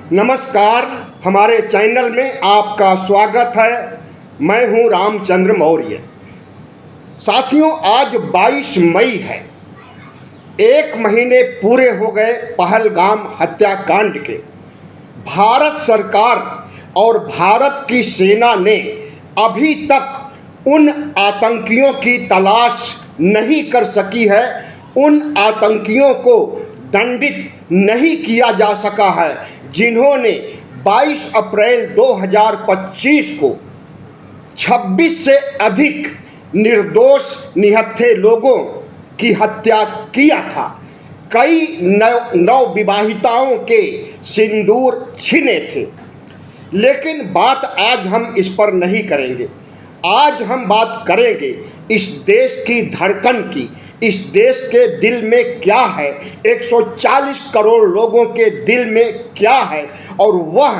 नमस्कार, हमारे चैनल में आपका स्वागत है। मैं हूं रामचंद्र मौर्य। साथियों, आज 22 मई है। एक महीने पूरे हो गए पहलगाम हत्याकांड के। भारत सरकार और भारत की सेना ने अभी तक उन आतंकियों की तलाश नहीं कर सकी है, उन आतंकियों को दंडित नहीं किया जा सका है जिन्होंने 22 अप्रैल 2025 को 26 से अधिक निर्दोष निहत्थे लोगों की हत्या किया था। कई नवविवाहिताओं के सिंदूर छीने थे। लेकिन बात आज हम इस पर नहीं करेंगे। आज हम बात करेंगे इस देश की धड़कन की। इस देश के दिल में क्या है, 140 करोड़ लोगों के दिल में क्या है, और वह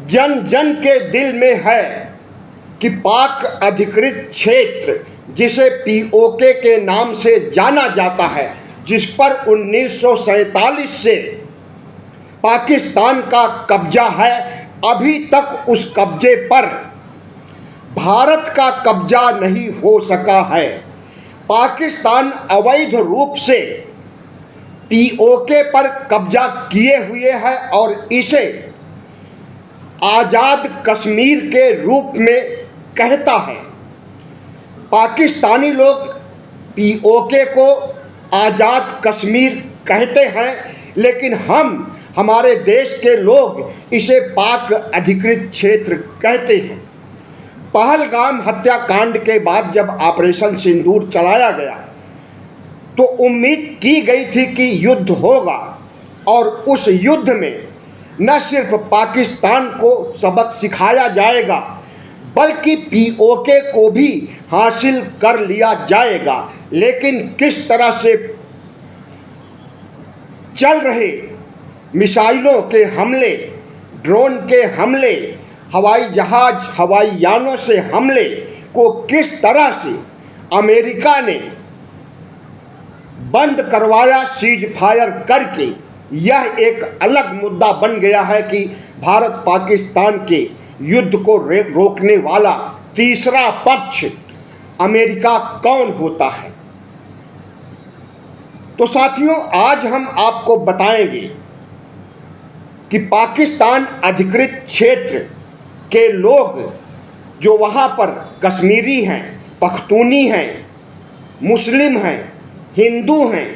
जन जन के दिल में है कि पाक अधिकृत क्षेत्र, जिसे पीओके के नाम से जाना जाता है, जिस पर 1947 से पाकिस्तान का कब्जा है, अभी तक उस कब्जे पर भारत का कब्जा नहीं हो सका है। पाकिस्तान अवैध रूप से पीओके पर कब्जा किए हुए है और इसे आज़ाद कश्मीर के रूप में कहता है। पाकिस्तानी लोग पीओके को आज़ाद कश्मीर कहते हैं, लेकिन हमारे देश के लोग इसे पाक अधिकृत क्षेत्र कहते हैं। पहलगाम हत्याकांड के बाद जब ऑपरेशन सिंदूर चलाया गया तो उम्मीद की गई थी कि युद्ध होगा और उस युद्ध में न सिर्फ पाकिस्तान को सबक सिखाया जाएगा बल्कि पीओके को भी हासिल कर लिया जाएगा। लेकिन किस तरह से चल रहे मिसाइलों के हमले, ड्रोन के हमले, हवाई जहाज, हवाई यानों से हमले को किस तरह से अमेरिका ने बंद करवाया सीज फायर करके, यह एक अलग मुद्दा बन गया है कि भारत पाकिस्तान के युद्ध को रोकने वाला तीसरा पक्ष अमेरिका कौन होता है। तो साथियों, आज हम आपको बताएंगे कि पाकिस्तान अधिकृत क्षेत्र के लोग जो वहाँ पर कश्मीरी हैं, पख्तूनी हैं, मुस्लिम हैं, हिंदू हैं,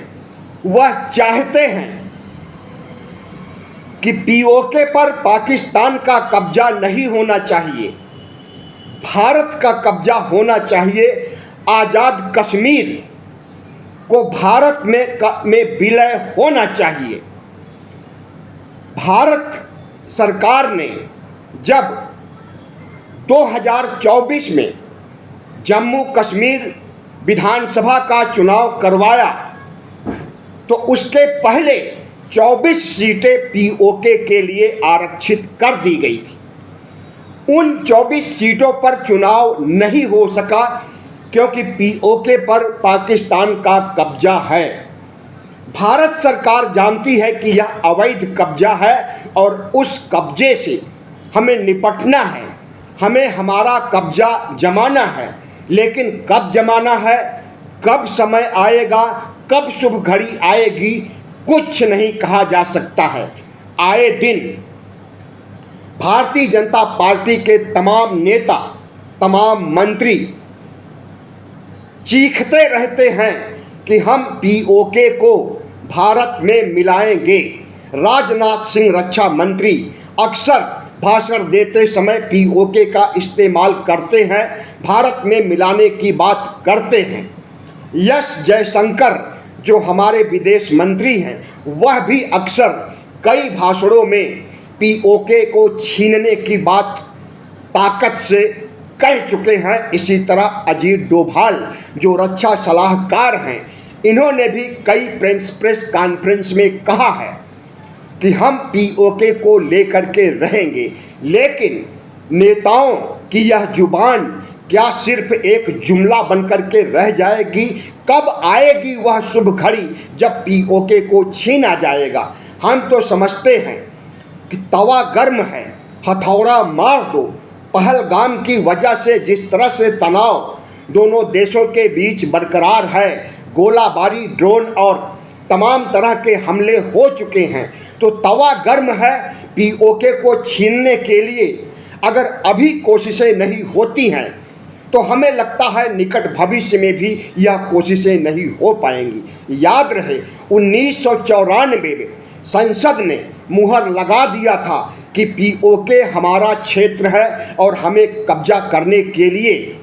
वह चाहते हैं कि पीओके पर पाकिस्तान का कब्जा नहीं होना चाहिए, भारत का कब्जा होना चाहिए। आज़ाद कश्मीर को भारत में विलय होना चाहिए। भारत सरकार ने जब 2024 में जम्मू कश्मीर विधानसभा का चुनाव करवाया तो उसके पहले 24 सीटें पीओके के लिए आरक्षित कर दी गई थी। उन 24 सीटों पर चुनाव नहीं हो सका क्योंकि पीओके पर पाकिस्तान का कब्जा है। भारत सरकार जानती है कि यह अवैध कब्जा है और उस कब्जे से हमें निपटना है, हमें हमारा कब्जा जमाना है। लेकिन कब जमाना है, कब समय आएगा, कब शुभ घड़ी आएगी, कुछ नहीं कहा जा सकता है। आए दिन भारतीय जनता पार्टी के तमाम नेता, तमाम मंत्री चीखते रहते हैं कि हम पीओके को भारत में मिलाएंगे। राजनाथ सिंह रक्षा मंत्री अक्सर भाषण देते समय पीओके का इस्तेमाल करते हैं, भारत में मिलाने की बात करते हैं। एस जयशंकर जो हमारे विदेश मंत्री हैं, वह भी अक्सर कई भाषणों में पीओके को छीनने की बात ताकत से कह चुके हैं। इसी तरह अजीत डोभाल जो रक्षा सलाहकार हैं, इन्होंने भी कई प्रेस कॉन्फ्रेंस में कहा है कि हम पीओके को लेकर के रहेंगे। लेकिन नेताओं की यह जुबान क्या सिर्फ एक जुमला बनकर के रह जाएगी? कब आएगी वह शुभ घड़ी जब पीओके को छीना जाएगा? हम तो समझते हैं कि तवा गर्म है, हथौड़ा मार दो। पहलगाम की वजह से जिस तरह से तनाव दोनों देशों के बीच बरकरार है, गोलाबारी, ड्रोन और तमाम तरह के हमले हो चुके हैं, तो तवा गर्म है। पीओके को छीनने के लिए अगर अभी कोशिशें नहीं होती हैं तो हमें लगता है निकट भविष्य में भी यह कोशिशें नहीं हो पाएंगी। याद रहे 1994 में संसद ने मुहर लगा दिया था कि पीओके हमारा क्षेत्र है और हमें कब्जा करने के लिए,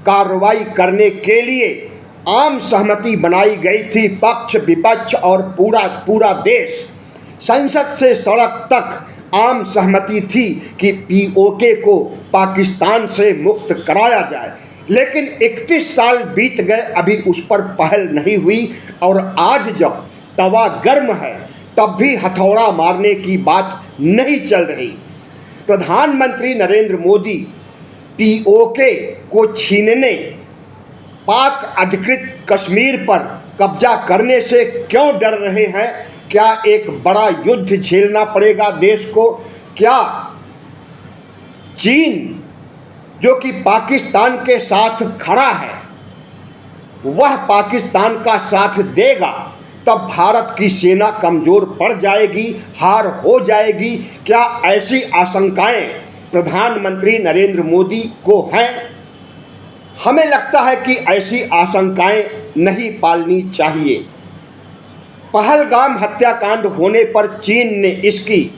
कार्रवाई करने के लिए आम सहमति बनाई गई थी। पक्ष विपक्ष और पूरा देश, संसद से सड़क तक आम सहमति थी कि पीओके को पाकिस्तान से मुक्त कराया जाए। लेकिन 31 साल बीत गए, अभी उस पर पहल नहीं हुई। और आज जब तवा गर्म है तब भी हथौड़ा मारने की बात नहीं चल रही। प्रधानमंत्री नरेंद्र मोदी पीओके को छीनने, पाक अधिकृत कश्मीर पर कब्जा करने से क्यों डर रहे हैं? क्या एक बड़ा युद्ध झेलना पड़ेगा देश को? क्या चीन, जो कि पाकिस्तान के साथ खड़ा है, वह पाकिस्तान का साथ देगा? तब भारत की सेना कमजोर पड़ जाएगी, हार हो जाएगी। क्या ऐसी आशंकाएं प्रधानमंत्री नरेंद्र मोदी को हैं? हमें लगता है कि ऐसी आशंकाएं नहीं पालनी चाहिए। पहलगाम हत्याकांड होने पर चीन ने इसकी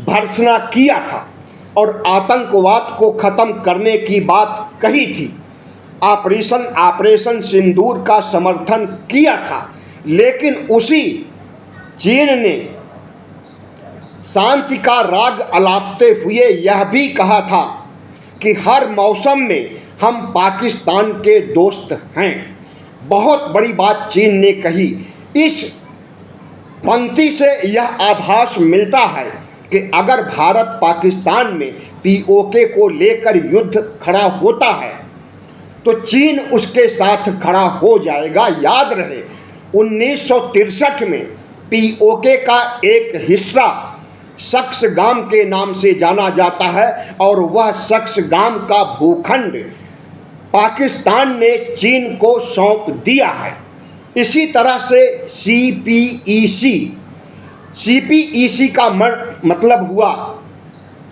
भर्त्सना किया था और आतंकवाद को खत्म करने की बात कही थी। ऑपरेशन सिंदूर का समर्थन किया था। लेकिन उसी चीन ने शांति का राग अलापते हुए यह भी कहा था कि हर मौसम में हम पाकिस्तान के दोस्त हैं। बहुत बड़ी बात चीन ने कही। इस पंक्ति से यह आभास मिलता है कि अगर भारत पाकिस्तान में पीओके को लेकर युद्ध खड़ा होता है तो चीन उसके साथ खड़ा हो जाएगा। याद रहे 1963 में पीओके का एक हिस्सा सक्सगाम के नाम से जाना जाता है और वह सक्सगाम का भूखंड पाकिस्तान ने चीन को सौंप दिया है। इसी तरह से सीपीईसी का मतलब हुआ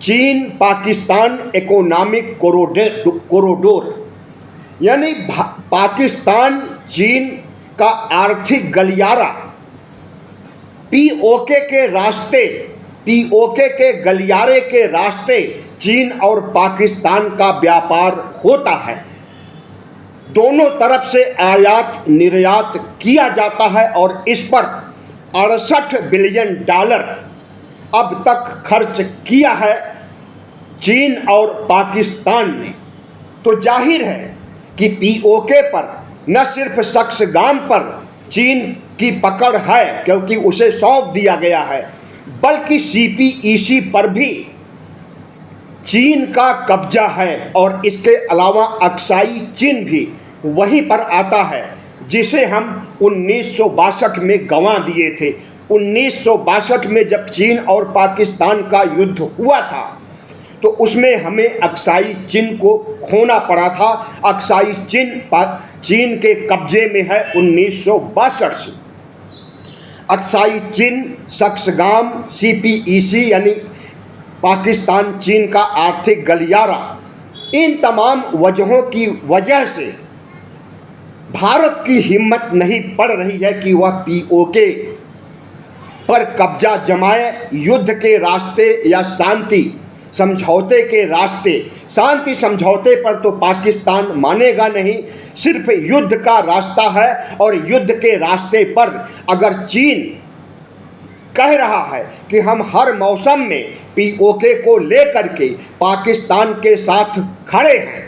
चीन पाकिस्तान इकोनॉमिक कॉरिडोर, यानी पाकिस्तान चीन का आर्थिक गलियारा। पीओके के गलियारे के रास्ते चीन और पाकिस्तान का व्यापार होता है। दोनों तरफ से आयात निर्यात किया जाता है और इस पर $68 बिलियन अब तक खर्च किया है चीन और पाकिस्तान ने। तो जाहिर है कि पीओके पर न सिर्फ सक्सगाम पर चीन की पकड़ है क्योंकि उसे सौंप दिया गया है, बल्कि सीपीईसी पर भी चीन का कब्जा है। और इसके अलावा अक्साई चीन भी वहीं पर आता है जिसे हम 1962 में गंवा दिए थे। 1962 में जब चीन और पाकिस्तान का युद्ध हुआ था तो उसमें हमें अक्साई चीन को खोना पड़ा था। अक्साई चीन के कब्जे में है 1962 से। अक्साई चीन, सक्सगाम, सीपीईसी यानी पाकिस्तान चीन का आर्थिक गलियारा, इन तमाम वजहों की वजह से भारत की हिम्मत नहीं पड़ रही है कि वह पीओके पर कब्जा जमाए। युद्ध के रास्ते या शांति समझौते के रास्ते, शांति समझौते पर तो पाकिस्तान मानेगा नहीं, सिर्फ युद्ध का रास्ता है। और युद्ध के रास्ते पर अगर चीन कह रहा है कि हम हर मौसम में पीओके को लेकर के पाकिस्तान के साथ खड़े हैं,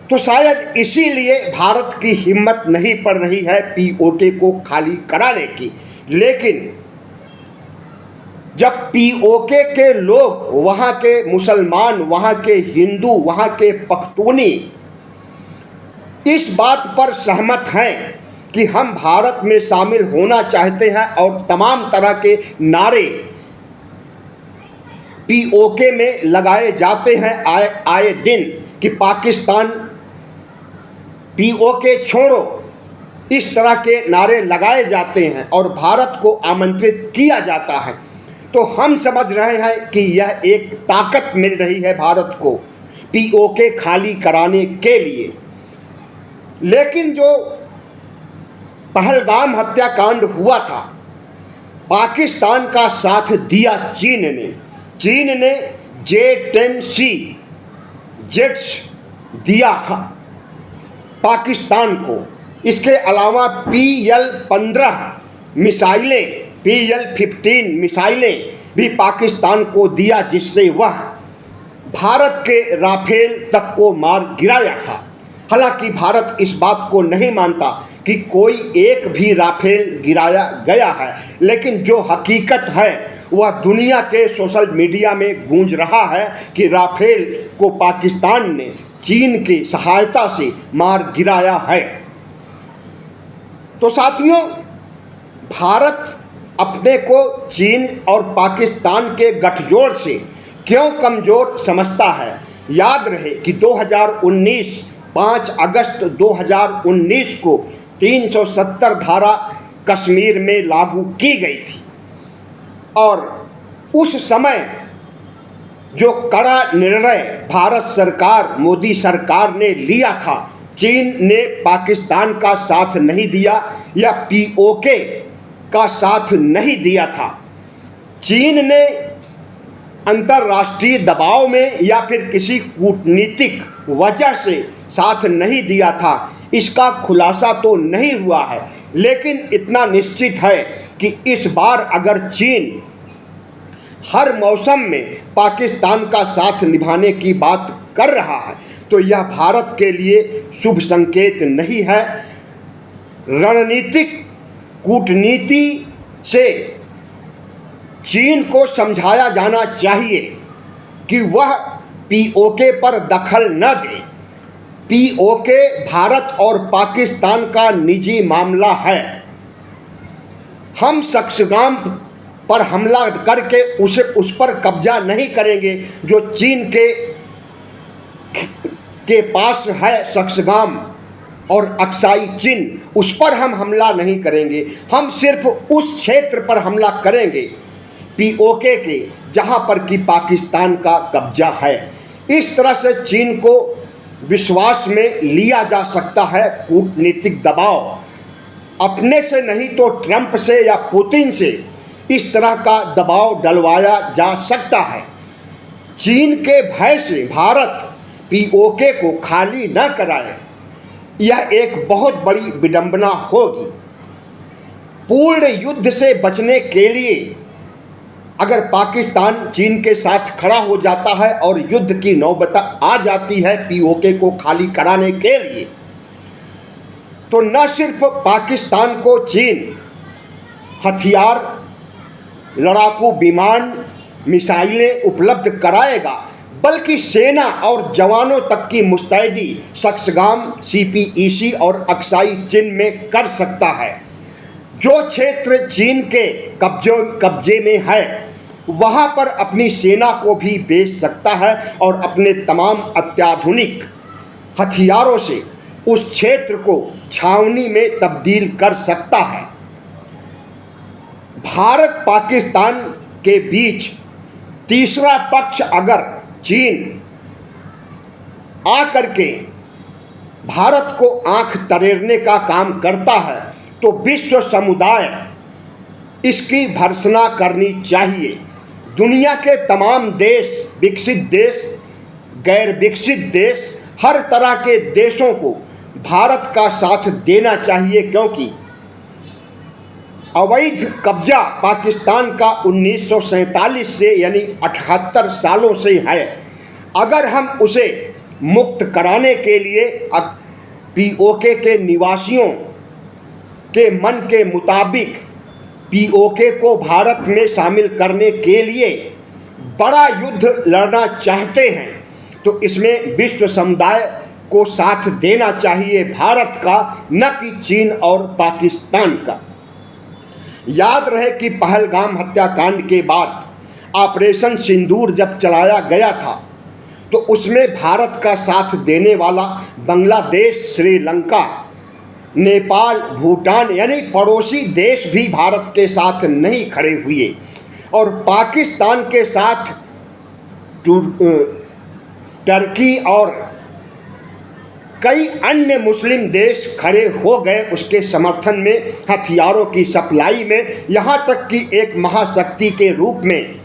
तो शायद इसीलिए भारत की हिम्मत नहीं पड़ रही है पीओके को खाली कराने की। लेकिन जब पीओके के लोग, वहाँ के मुसलमान, वहाँ के हिंदू, वहाँ के पख्तूनी इस बात पर सहमत हैं कि हम भारत में शामिल होना चाहते हैं और तमाम तरह के नारे पीओके में लगाए जाते हैं आए दिन कि पाकिस्तान पीओके छोड़ो, इस तरह के नारे लगाए जाते हैं और भारत को आमंत्रित किया जाता है। तो हम समझ रहे हैं कि यह एक ताकत मिल रही है भारत को पीओके खाली कराने के लिए। लेकिन जो पहलगाम हत्याकांड हुआ था, पाकिस्तान का साथ दिया चीन ने J-10C जेट्स दिया पाकिस्तान को। इसके अलावा PL-15 मिसाइलें, PL-15 मिसाइलें भी पाकिस्तान को दिया, जिससे वह भारत के राफेल तक को मार गिराया था। हालांकि भारत इस बात को नहीं मानता कि कोई एक भी राफेल गिराया गया है, लेकिन जो हकीकत है वह दुनिया के सोशल मीडिया में गूंज रहा है कि राफेल को पाकिस्तान ने चीन की सहायता से मार गिराया है। तो साथियों, भारत अपने को चीन और पाकिस्तान के गठजोड़ से क्यों कमज़ोर समझता है? याद रहे कि 5 अगस्त 2019 को 370 धारा कश्मीर में लागू की गई थी और उस समय जो कड़ा निर्णय भारत सरकार, मोदी सरकार ने लिया था, चीन ने पाकिस्तान का साथ नहीं दिया या पीओके का साथ नहीं दिया था। चीन ने अंतर्राष्ट्रीय दबाव में या फिर किसी कूटनीतिक वजह से साथ नहीं दिया था, इसका खुलासा तो नहीं हुआ है। लेकिन इतना निश्चित है कि इस बार अगर चीन हर मौसम में पाकिस्तान का साथ निभाने की बात कर रहा है तो यह भारत के लिए शुभ संकेत नहीं है। रणनीतिक कूटनीति से चीन को समझाया जाना चाहिए कि वह पीओके पर दखल न दे। पीओके भारत और पाकिस्तान का निजी मामला है। हम सक्सगाम पर हमला करके उस पर कब्जा नहीं करेंगे जो चीन के पास है। सक्सगाम और अक्साई चिन, उस पर हम हमला नहीं करेंगे। हम सिर्फ उस क्षेत्र पर हमला करेंगे पीओके के जहां पर कि पाकिस्तान का कब्जा है। इस तरह से चीन को विश्वास में लिया जा सकता है। कूटनीतिक दबाव अपने से नहीं तो ट्रंप से या पुतिन से इस तरह का दबाव डलवाया जा सकता है। चीन के भय से भारत पीओके को खाली न कराए, यह एक बहुत बड़ी विडंबना होगी। पूर्ण युद्ध से बचने के लिए अगर पाकिस्तान चीन के साथ खड़ा हो जाता है और युद्ध की नौबत आ जाती है पीओके को खाली कराने के लिए, तो न सिर्फ पाकिस्तान को चीन हथियार, लड़ाकू विमान, मिसाइलें उपलब्ध कराएगा, बल्कि सेना और जवानों तक की मुस्तैदी सक्सगाम, CPEC और अक्साई चिन में कर सकता है। जो क्षेत्र चीन के कब्जे में है वहां पर अपनी सेना को भी भेज सकता है और अपने तमाम अत्याधुनिक हथियारों से उस क्षेत्र को छावनी में तब्दील कर सकता है। भारत पाकिस्तान के बीच तीसरा पक्ष अगर चीन आकर के भारत को आंख तरेरने का काम करता है तो विश्व समुदाय इसकी भर्त्सना करनी चाहिए। दुनिया के तमाम देश, विकसित देश, गैर विकसित देश, हर तरह के देशों को भारत का साथ देना चाहिए, क्योंकि अवैध कब्जा पाकिस्तान का 1947 से यानी 78 सालों से है। अगर हम उसे मुक्त कराने के लिए पीओके के निवासियों के मन के मुताबिक पीओके को भारत में शामिल करने के लिए बड़ा युद्ध लड़ना चाहते हैं तो इसमें विश्व समुदाय को साथ देना चाहिए भारत का, न कि चीन और पाकिस्तान का। याद रहे कि पहलगाम हत्याकांड के बाद ऑपरेशन सिंदूर जब चलाया गया था तो उसमें भारत का साथ देने वाला बांग्लादेश, श्रीलंका, नेपाल, भूटान यानी पड़ोसी देश भी भारत के साथ नहीं खड़े हुए और पाकिस्तान के साथ टर्की और कई अन्य मुस्लिम देश खड़े हो गए उसके समर्थन में, हथियारों की सप्लाई में। यहाँ तक कि एक महाशक्ति के रूप में,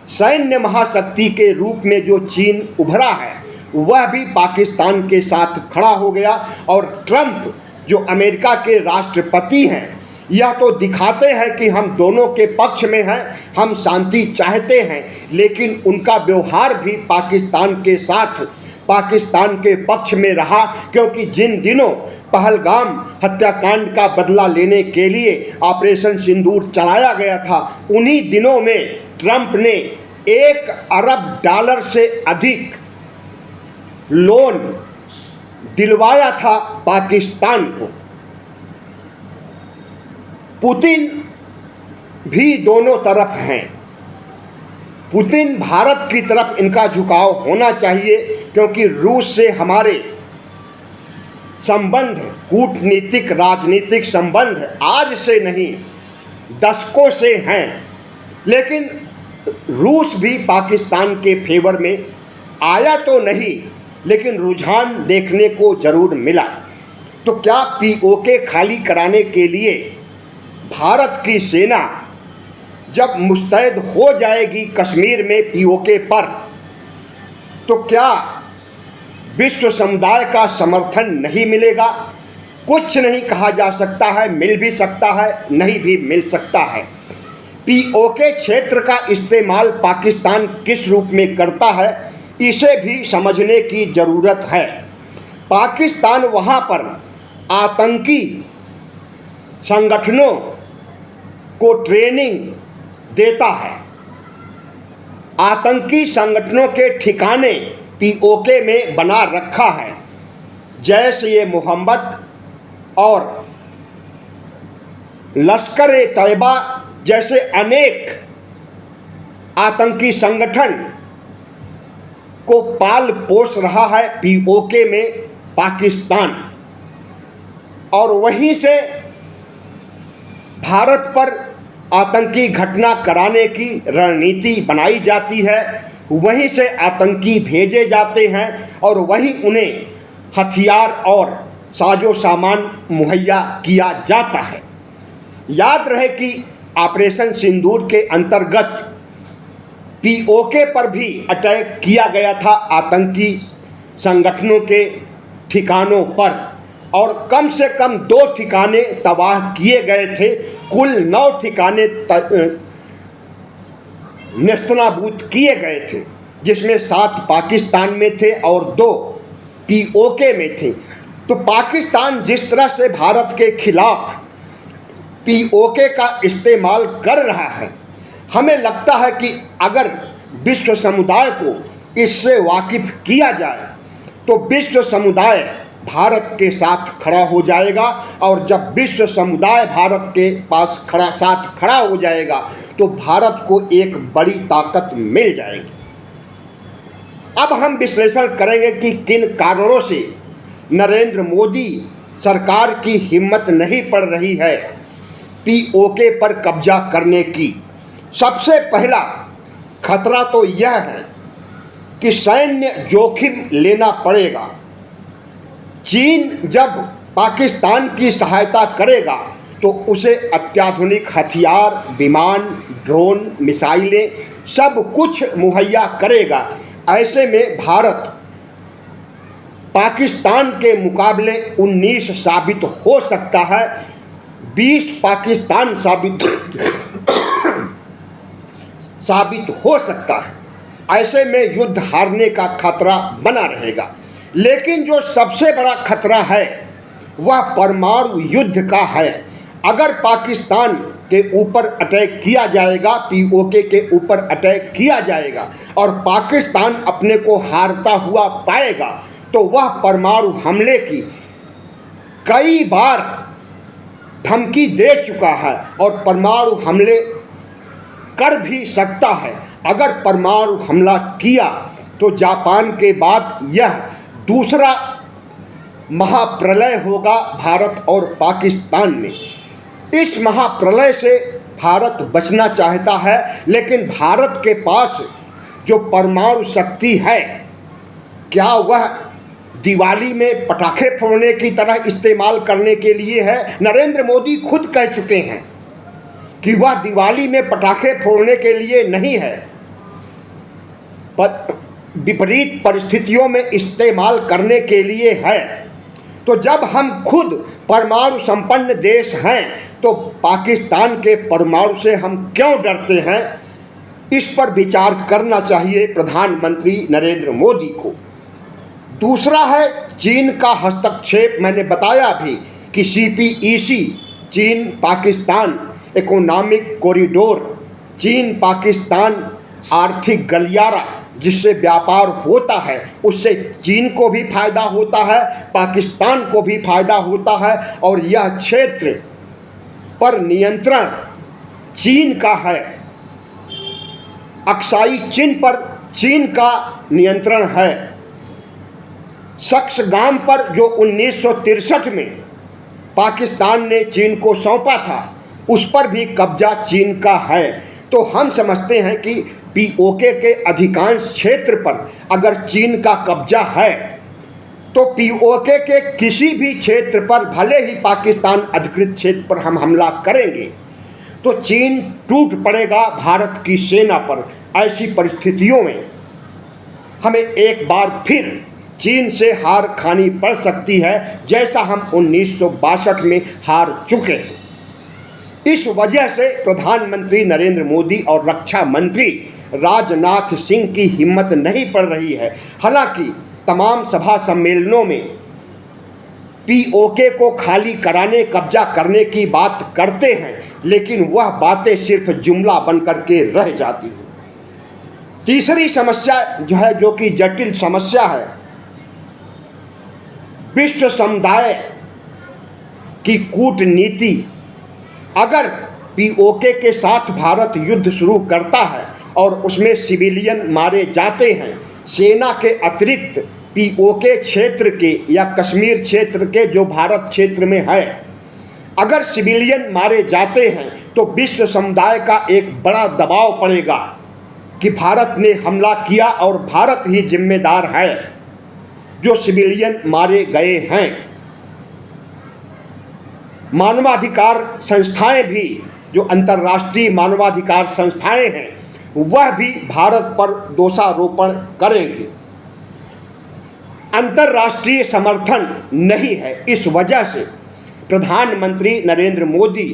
सैन्य महाशक्ति के रूप में जो चीन उभरा है वह भी पाकिस्तान के साथ खड़ा हो गया। और ट्रंप जो अमेरिका के राष्ट्रपति हैं यह तो दिखाते हैं कि हम दोनों के पक्ष में हैं, हम शांति चाहते हैं, लेकिन उनका व्यवहार भी पाकिस्तान के साथ पाकिस्तान के पक्ष में रहा, क्योंकि जिन दिनों पहलगाम हत्याकांड का बदला लेने के लिए ऑपरेशन सिंदूर चलाया गया था उन्हीं दिनों में ट्रंप ने $1 अरब से अधिक लोन दिलवाया था पाकिस्तान को। पुतिन भी दोनों तरफ हैं। पुतिन भारत की तरफ इनका झुकाव होना चाहिए, क्योंकि रूस से हमारे संबंध, कूटनीतिक राजनीतिक संबंध आज से नहीं दशकों से हैं। लेकिन रूस भी पाकिस्तान के फेवर में आया तो नहीं, लेकिन रुझान देखने को जरूर मिला। तो क्या पीओके खाली कराने के लिए भारत की सेना जब मुस्तैद हो जाएगी कश्मीर में पीओके पर, तो क्या विश्व समुदाय का समर्थन नहीं मिलेगा? कुछ नहीं कहा जा सकता है, मिल भी सकता है, नहीं भी मिल सकता है। पीओके क्षेत्र का इस्तेमाल पाकिस्तान किस रूप में करता है इसे भी समझने की ज़रूरत है। पाकिस्तान वहाँ पर आतंकी संगठनों को ट्रेनिंग देता है। आतंकी संगठनों के ठिकाने पीओके में बना रखा है। जैश-ए-मोहम्मद और लश्कर-ए-तैयबा जैसे अनेक आतंकी संगठन को पाल पोस रहा है पीओके में पाकिस्तान, और वहीं से भारत पर आतंकी घटना कराने की रणनीति बनाई जाती है, वहीं से आतंकी भेजे जाते हैं और वहीं उन्हें हथियार और साजो सामान मुहैया किया जाता है। याद रहे कि ऑपरेशन सिंदूर के अंतर्गत पीओके पर भी अटैक किया गया था आतंकी संगठनों के ठिकानों पर, और कम से कम 2 ठिकाने तबाह किए गए थे। कुल 9 ठिकाने नेस्तनाबूद किए गए थे, जिसमें 7 पाकिस्तान में थे और 2 पीओके में थे। तो पाकिस्तान जिस तरह से भारत के खिलाफ पीओके का इस्तेमाल कर रहा है, हमें लगता है कि अगर विश्व समुदाय को इससे वाकिफ किया जाए तो विश्व समुदाय भारत के साथ खड़ा हो जाएगा, और जब विश्व समुदाय भारत के पास साथ खड़ा हो जाएगा तो भारत को एक बड़ी ताकत मिल जाएगी। अब हम विश्लेषण करेंगे कि किन कारणों से नरेंद्र मोदी सरकार की हिम्मत नहीं पड़ रही है पीओके पर कब्जा करने की। सबसे पहला खतरा तो यह है कि सैन्य जोखिम लेना पड़ेगा। चीन जब पाकिस्तान की सहायता करेगा तो उसे अत्याधुनिक हथियार, विमान, ड्रोन, मिसाइलें सब कुछ मुहैया करेगा। ऐसे में भारत पाकिस्तान के मुकाबले 19 साबित हो सकता है, 20 पाकिस्तान साबित हो सकता है। ऐसे में युद्ध हारने का खतरा बना रहेगा। लेकिन जो सबसे बड़ा खतरा है वह परमाणु युद्ध का है। अगर पाकिस्तान के ऊपर अटैक किया जाएगा, पीओके के ऊपर अटैक किया जाएगा और पाकिस्तान अपने को हारता हुआ पाएगा, तो वह परमाणु हमले की कई बार धमकी दे चुका है और परमाणु हमले कर भी सकता है। अगर परमाणु हमला किया तो जापान के बाद यह दूसरा महाप्रलय होगा भारत और पाकिस्तान में। इस महाप्रलय से भारत बचना चाहता है, लेकिन भारत के पास जो परमाणु शक्ति है, क्या वह दिवाली में पटाखे फोड़ने की तरह इस्तेमाल करने के लिए है? नरेंद्र मोदी खुद कह चुके हैं कि वह दिवाली में पटाखे फोड़ने के लिए नहीं है, पर विपरीत परिस्थितियों में इस्तेमाल करने के लिए है। तो जब हम खुद परमाणु संपन्न देश हैं तो पाकिस्तान के परमाणु से हम क्यों डरते हैं? इस पर विचार करना चाहिए प्रधानमंत्री नरेंद्र मोदी को। दूसरा है चीन का हस्तक्षेप। मैंने बताया भी कि CPEC चीन पाकिस्तान इकोनॉमिक कॉरिडोर, चीन पाकिस्तान आर्थिक गलियारा जिससे व्यापार होता है, उससे चीन को भी फायदा होता है, पाकिस्तान को भी फायदा होता है और यह क्षेत्र पर नियंत्रण चीन का है। अक्साई चिन्ह पर चीन का नियंत्रण है। सक्सगाम पर जो 1963 में पाकिस्तान ने चीन को सौंपा था, उस पर भी कब्जा चीन का है। तो हम समझते हैं कि POK के अधिकांश क्षेत्र पर अगर चीन का कब्जा है तो POK के किसी भी क्षेत्र पर, भले ही पाकिस्तान अधिकृत क्षेत्र पर हम हमला करेंगे तो चीन टूट पड़ेगा भारत की सेना पर। ऐसी परिस्थितियों में हमें एक बार फिर चीन से हार खानी पड़ सकती है, जैसा हम 1962 में हार चुके हैं। इस वजह से प्रधानमंत्री नरेंद्र मोदी और रक्षा मंत्री राजनाथ सिंह की हिम्मत नहीं पड़ रही है। हालांकि तमाम सभा सम्मेलनों में POK को खाली कराने, कब्जा करने की बात करते हैं, लेकिन वह बातें सिर्फ जुमला बनकर के रह जाती हैं। तीसरी समस्या जो है, जो कि जटिल समस्या है, विश्व समुदाय की कूटनीति। अगर POK के साथ भारत युद्ध शुरू करता है और उसमें सिविलियन मारे जाते हैं, सेना के अतिरिक्त POK क्षेत्र के या कश्मीर क्षेत्र के जो भारत क्षेत्र में है, अगर सिविलियन मारे जाते हैं तो विश्व समुदाय का एक बड़ा दबाव पड़ेगा कि भारत ने हमला किया और भारत ही जिम्मेदार है जो सिविलियन मारे गए हैं। मानवाधिकार संस्थाएं भी, जो अंतर्राष्ट्रीय मानवाधिकार संस्थाएं हैं, वह भी भारत पर दोषारोपण करेंगे। अंतर्राष्ट्रीय समर्थन नहीं है। इस वजह से प्रधानमंत्री नरेंद्र मोदी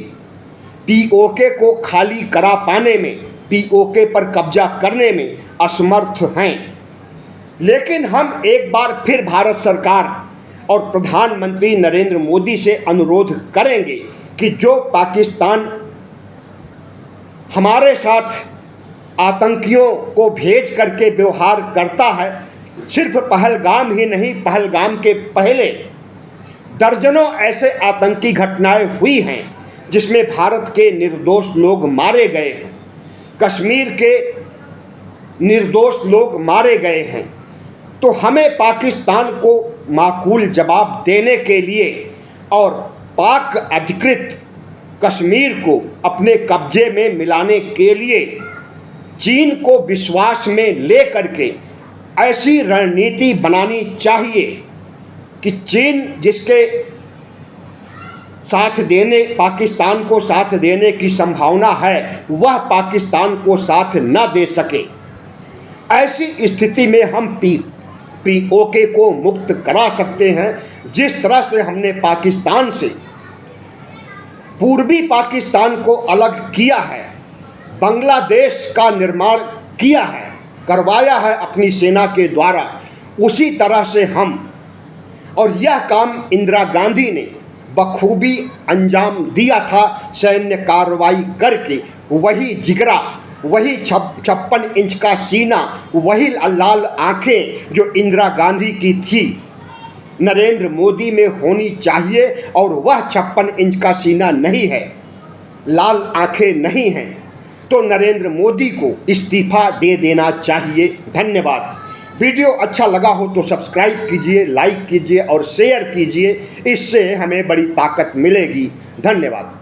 POK को खाली करा पाने में, POK पर कब्जा करने में असमर्थ हैं। लेकिन हम एक बार फिर भारत सरकार और प्रधानमंत्री नरेंद्र मोदी से अनुरोध करेंगे कि जो पाकिस्तान हमारे साथ आतंकियों को भेज करके व्यवहार करता है, सिर्फ पहलगाम ही नहीं, पहलगाम के पहले दर्जनों ऐसे आतंकी घटनाएं हुई हैं जिसमें भारत के निर्दोष लोग मारे गए हैं, कश्मीर के निर्दोष लोग मारे गए हैं। तो हमें पाकिस्तान को माकूल जवाब देने के लिए और पाक अधिकृत कश्मीर को अपने कब्जे में मिलाने के लिए चीन को विश्वास में ले करके ऐसी रणनीति बनानी चाहिए कि चीन जिसके साथ देने, पाकिस्तान को साथ देने की संभावना है, वह पाकिस्तान को साथ न दे सके। ऐसी स्थिति में हम POK को मुक्त करा सकते हैं, जिस तरह से हमने पाकिस्तान से, पूर्वी पाकिस्तान को अलग किया है, बांग्लादेश का निर्माण किया है, करवाया है अपनी सेना के द्वारा, उसी तरह से हम, और यह काम इंदिरा गांधी ने बखूबी अंजाम दिया था सैन्य कार्रवाई करके। वही जिगरा, वही 56 इंच का सीना, वही लाल आंखें जो इंदिरा गांधी की थी, नरेंद्र मोदी में होनी चाहिए और वह 56 इंच का सीना नहीं है, लाल आंखें नहीं हैं, तो नरेंद्र मोदी को इस्तीफा दे देना चाहिए। धन्यवाद। वीडियो अच्छा लगा हो तो सब्सक्राइब कीजिए, लाइक कीजिए और शेयर कीजिए, इससे हमें बड़ी ताकत मिलेगी। धन्यवाद।